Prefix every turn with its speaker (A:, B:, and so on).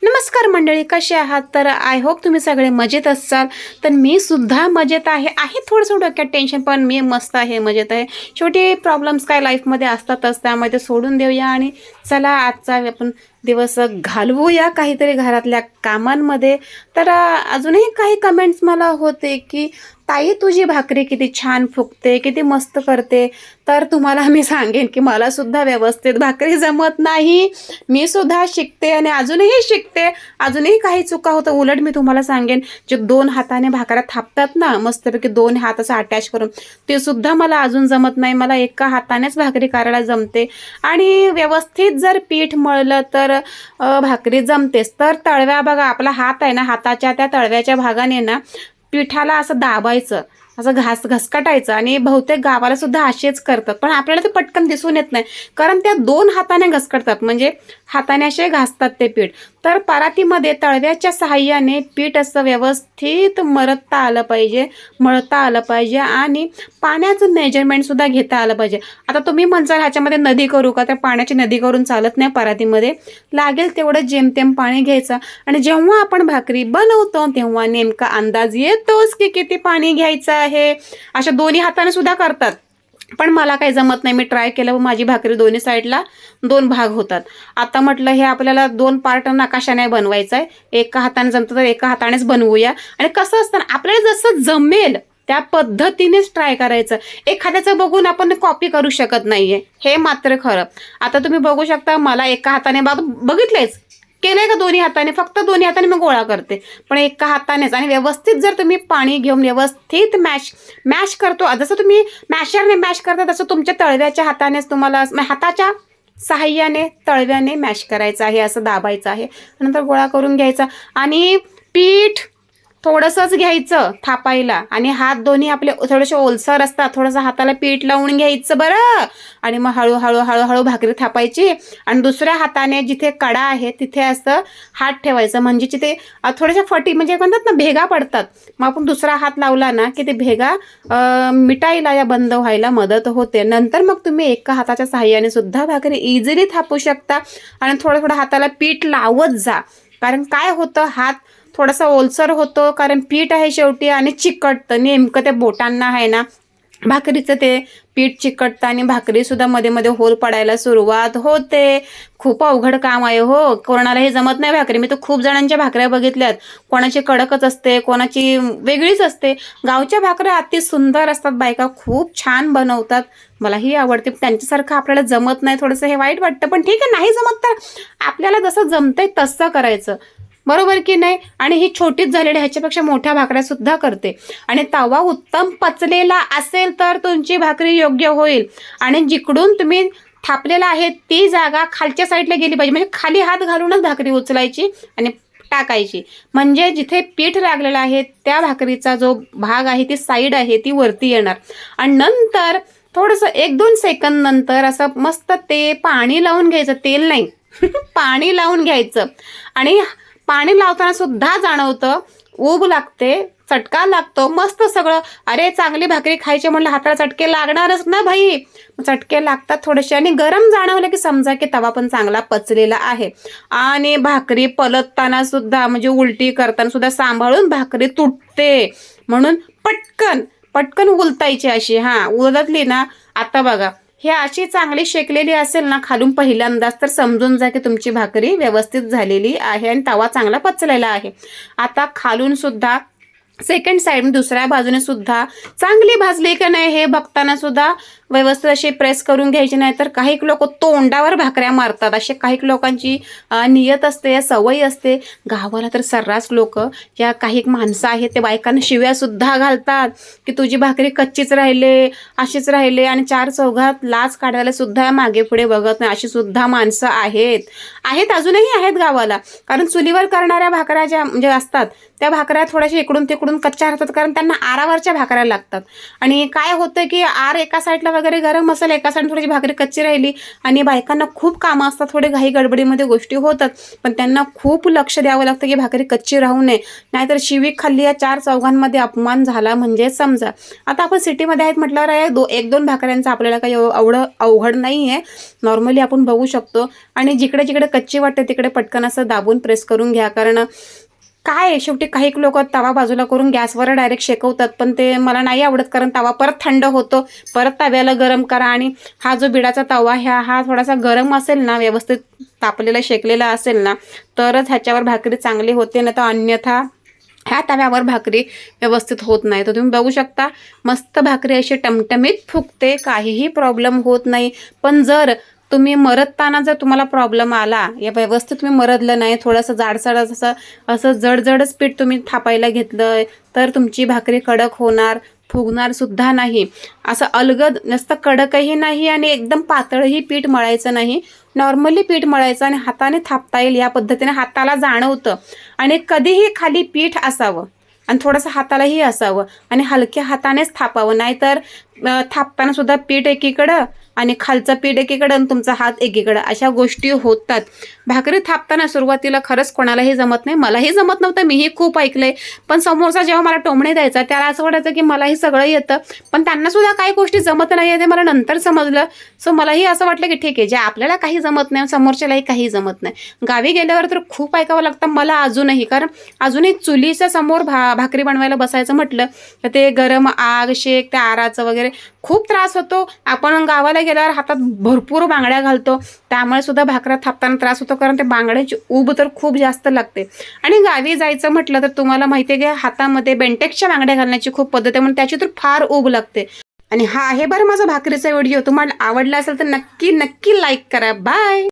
A: नमस्कार मंडळी, कसे आहात? तर आय होप तुम्ही सगळे मजेत असाल. तर मी सुद्धा मजेत आहे थोडंसं डोक्यात टेन्शन, पण मी मस्त आहे, मजेत आहे. शेवटी प्रॉब्लेम्स काय लाईफमध्ये असतातच, त्यामुळे ते सोडून देऊया आणि चला आजचा आपण दिवस घालवूया काहीतरी घरातल्या कामांमध्ये. तर अजूनही काही कमेंट्स मला होते की ताई तुझी भाकरी किती छान फुगते, किती मस्त करते. तर तुम्हाला मी सांगेन की मला सुद्धा व्यवस्थित भाकरी जमत नाही. मी सुद्धा शिकते आणि अजूनही शिकते. अजूनही काही चुका होतं. उलट मी तुम्हाला सांगेन, जे 2 हाताने भाकऱ्या थापतात ना मस्तपैकी, 2 हात असं अटॅच करून, ते सुद्धा मला अजून जमत नाही. मला एका हातानेच भाकरी करायला जमते. आणि व्यवस्थित जर पीठ मळलं तर भाकरी जमतेच. तर तळव्या बघा, आपला हात आहे ना, हाताच्या त्या तळव्याच्या भागाने ना पिठाला असं दाबायचं, असं घसकटायचं. आणि बहुतेक गावाला सुद्धा असेच करतात, पण आपल्याला ते पटकन दिसून येत नाही, कारण त्या 2 हाताने घसकटतात, म्हणजे हाताने असे घासतात ते पीठ. तर परातीमध्ये तळव्याच्या सहाय्याने पीठ असं व्यवस्थित मळता आलं पाहिजे आणि पाण्याचं मेजरमेंट सुद्धा घेता आलं पाहिजे. आता तुम्ही म्हणसाल ह्याच्यामध्ये नदी करू का? तर पाण्याची नदी करून चालत नाही. परातीमध्ये लागेल तेवढं जेमतेम पाणी घ्यायचं आणि जेव्हा आपण भाकरी बनवतो तेव्हा नेमका अंदाज येतोच की किती पाणी घ्यायचं आहे. अशा दोन्ही हाताने सुद्धा करतात, पण मला काही जमत नाही. मी ट्राय केलं, माझी भाकरी दोन्ही साईडला 2 भाग होतात. आता म्हटलं हे आपल्याला 2 पार्ट नकाशाने बनवायचं आहे. एका हाताने जमतं तर एका हातानेच बनवूया. आणि कसं असतं ना, आपल्याला जसं जमेल त्या पद्धतीनेच ट्राय करायचं. एखाद्याचं बघून आपण कॉपी करू शकत नाहीये, हे मात्र खरं. आता तुम्ही बघू शकता, मला एका हाताने बघितलंयच केलंय का दोन्ही हाताने, फक्त दोन्ही हाताने मी गोळा करते, पण एका हातानेच. आणि व्यवस्थित जर तुम्ही पाणी घेऊन व्यवस्थित मॅश करतो, जसं तुम्ही मॅशरने मॅश करता, तसं तुमच्या तळव्याच्या हातानेच तुम्हाला हाताच्या सहाय्याने तळव्याने मॅश करायचं आहे, असं दाबायचं आहे. नंतर गोळा करून घ्यायचा आणि पीठ थोडंसंच घ्यायचं थापायला. आणि हात दोन्ही आपले थोडेसे ओलसर असतात, थोडंसं हाताला पीठ लावून घ्यायचं बरं. आणि मग हळूहळू भाकरी थापायची. आणि दुसऱ्या हाताने जिथे कडा आहे तिथे असं हात ठेवायचं, म्हणजे जिथे थोड्याशा फटी, म्हणजे म्हणतात ना भेगा पडतात, मग आपण दुसरा हात लावला ना की ते भेगा मिटायला या बंद व्हायला मदत होते. नंतर मग तुम्ही एका हाताच्या सहाय्याने सुद्धा भाकरी इझिली थापू शकता. आणि थोडं हाताला पीठ लावत जा, कारण काय होतं, हात थोडासा ओलसर होतो, कारण पीठ आहे शेवटी आणि चिकटतं. नेमकं त्या बोटांना आहे ना भाकरीचं ते पीठ चिकटतं आणि भाकरीसुद्धा मध्ये मध्ये होल पडायला सुरुवात होते. खूप अवघड काम आहे हो, कोणाला हे जमत नाही भाकरी. मी तर खूप जणांच्या भाकऱ्या बघितल्यात, कोणाची कडकच असते, कोणाची वेगळीच असते. गावच्या भाकऱ्या अति सुंदर असतात, बायका खूप छान बनवतात, मलाही आवडते. त्यांच्यासारखं आपल्याला जमत नाही, थोडंसं हे वाईट वाटतं, पण ठीक आहे, नाही जमत तर आपल्याला जसं जमतंय तसं करायचं, बरोबर की नाही. आणि ही छोटीच झालेली, ह्याच्यापेक्षा मोठ्या भाकऱ्या सुद्धा करते. आणि तवा उत्तम पचलेला असेल तर तुमची भाकरी योग्य होईल. आणि जिकडून तुम्ही थापलेला आहे ती जागा खालच्या साईडला गेली पाहिजे, म्हणजे खाली हात घालूनच भाकरी उचलायची आणि टाकायची, म्हणजे जिथे पीठ लागलेलं आहे त्या भाकरीचा जो भाग आहे, ती साईड आहे ती वरती येणार. आणि नंतर थोडंसं 1-2 सेकंद नंतर असं मस्त ते पाणी लावून घ्यायचं, तेल नाही पाणी लावून घ्यायचं. आणि पाणी लावताना सुद्धा जाणवतं, ऊब लागते, चटका लागतो, मस्त सगळं. अरे चांगली भाकरी खायची म्हणलं हाताला चटके लागणारच ना भाई, चटके लागतात थोडेसे. आणि गरम जाणवलं की समजा की तवा पण चांगला पचलेला आहे. आणि भाकरी पलटताना सुद्धा, म्हणजे उलटी करताना सुद्धा सांभाळून भाकरी तुटते, म्हणून पटकन उलटायची अशी. उलटली ना, आता बघा हे अशी चांगली शेकलेली असेल ना खालून पहिल्यांदाच, तर समजून जा की तुमची भाकरी व्यवस्थित झालेली आहे आणि तवा चांगला पचलेला आहे. आता खालून सुद्धा सेकंड साईड, दुसऱ्या बाजूने सुद्धा चांगली भाजली का नाही हे बघताना सुद्धा व्यवस्थित अशी प्रेस करून घ्यायची. नाही तर काही लोक तोंडावर भाकऱ्या मारतात, असे काही लोकांची नियत असते, सवय असते. गावाला तर सर्रास लोक, या काही माणसं आहेत ते बायकांना शिव्या सुद्धा घालतात की तुझी भाकरी कच्चीच राहिले, अशीच राहिले. आणि 4 चौघात लाच काढायला सुद्धा मागे पुढे बघत नाही, अशी सुद्धा माणसं आहेत अजूनही आहेत गावाला. कारण चुलीवर करणाऱ्या भाकऱ्या ज्या म्हणजे असतात, त्या भाकऱ्या थोड्याशा इकडून तिकडून कच्च्या राहतात, कारण त्यांना आरावरच्या भाकऱ्या लागतात. आणि काय होतं की आर एका साईडला वगैरे गरम असेल, एका साईड थोडीशी भाकरी कच्ची राहिली आणि बायकांना खूप कामं असतात, थोडे घाई गडबडीमध्ये गोष्टी होतात, पण त्यांना खूप लक्ष द्यावं लागतं की भाकरी कच्ची राहू नये, नाहीतर शिवी खाल्ली या 4 चौघांमध्ये अपमान झाला म्हणजे समजा. आता आपण सिटीमध्ये आहेत म्हटल्यावर एक दोन भाकऱ्यांचं आपल्याला काही एवढं अवघड नाही आहे, नॉर्मली आपण बघू शकतो. आणि जिकडे जिकडे कच्ची वाटते तिकडे पटकन असं दाबून प्रेस करून घ्या, कारण काय आहे शेवटी काही लोक तवा बाजूला करून गॅसवर डायरेक्ट शेकवतात, पण ते मला नाही आवडत, कारण तवा परत थंड होतो, परत तव्याला गरम करा. आणि हा जो बिडाचा तवा हा थोडासा गरम असेल ना, व्यवस्थित तापलेला शेकलेला असेल ना, तरच ह्याच्यावर भाकरी चांगली होते, ना तर अन्यथा ह्या तव्यावर भाकरी व्यवस्थित होत नाही. तर तुम्ही बघू शकता मस्त भाकरी अशी टमटमीत फुगते, काहीही प्रॉब्लेम होत नाही. पण जर तुम्ही मरदताना जर तुम्हाला प्रॉब्लेम आला, या व्यवस्थित तुम्ही मरदलं नाही, थोडंसं जाडसड असं जडजडच पीठ तुम्ही थापायला घेतलं, तर तुमची भाकरी कडक होणार, फुगणार सुद्धा नाही. असं अलगद नसतं, कडकही नाही आणि एकदम पातळही पीठ मळायचं नाही, नॉर्मली पीठ मळायचं आणि हाताने थापता येईल या पद्धतीने हाताला जाणवतं. आणि कधीही खाली पीठ असावं आणि थोडंसं हातालाही असावं आणि हलक्या हातानेच थापावं, नाहीतर थापताना सुद्धा पीठ एकीकडं आणि खालचं पीठ एकीकडं आणि तुमचा हात एकीकडं, अशा गोष्टी होतात. भाकरी थापताना सुरुवातीला खरंच कोणालाही जमत नाही, मलाही जमत नव्हतं, मीही खूप ऐकलंय. पण समोरचा जेव्हा मला टोमणे द्यायचा त्याला असं वाटायचं की मलाही सगळं येतं, पण त्यांना सुद्धा काही गोष्टी जमत नाही ते मला नंतर समजलं. सो मलाही असं वाटलं की ठीक आहे, जे आपल्याला काही जमत नाही समोरच्यालाही काही जमत नाही. गावी गेल्यावर तर खूप ऐकावं लागतं मला अजूनही, कारण अजूनही चुलीच्या समोर भाकरी बनवायला बसायचं म्हटलं तर ते गरम आग शेक त्या आराचं वगैरे खूप त्रास होतो. आपण गावाला गेल्यावर हातात भरपूर बांगड्या घालतो, त्यामुळे सुद्धा भाकऱ्या थापताना त्रास होतो, कारण ते बांगड्याची ऊब तर खूप जास्त लागते. आणि गावी जायचं म्हटलं तर तुम्हाला माहिती आहे की हातामध्ये बेंटेक्सच्या बांगड्या घालण्याची खूप पद्धत आहे, म्हणून त्याची तर फार ऊब लागते. आणि हा आहे बरं माझा भाकरीचा व्हिडिओ, तुम्हाला आवडला असेल तर नक्की नक्की लाईक करा. बाय.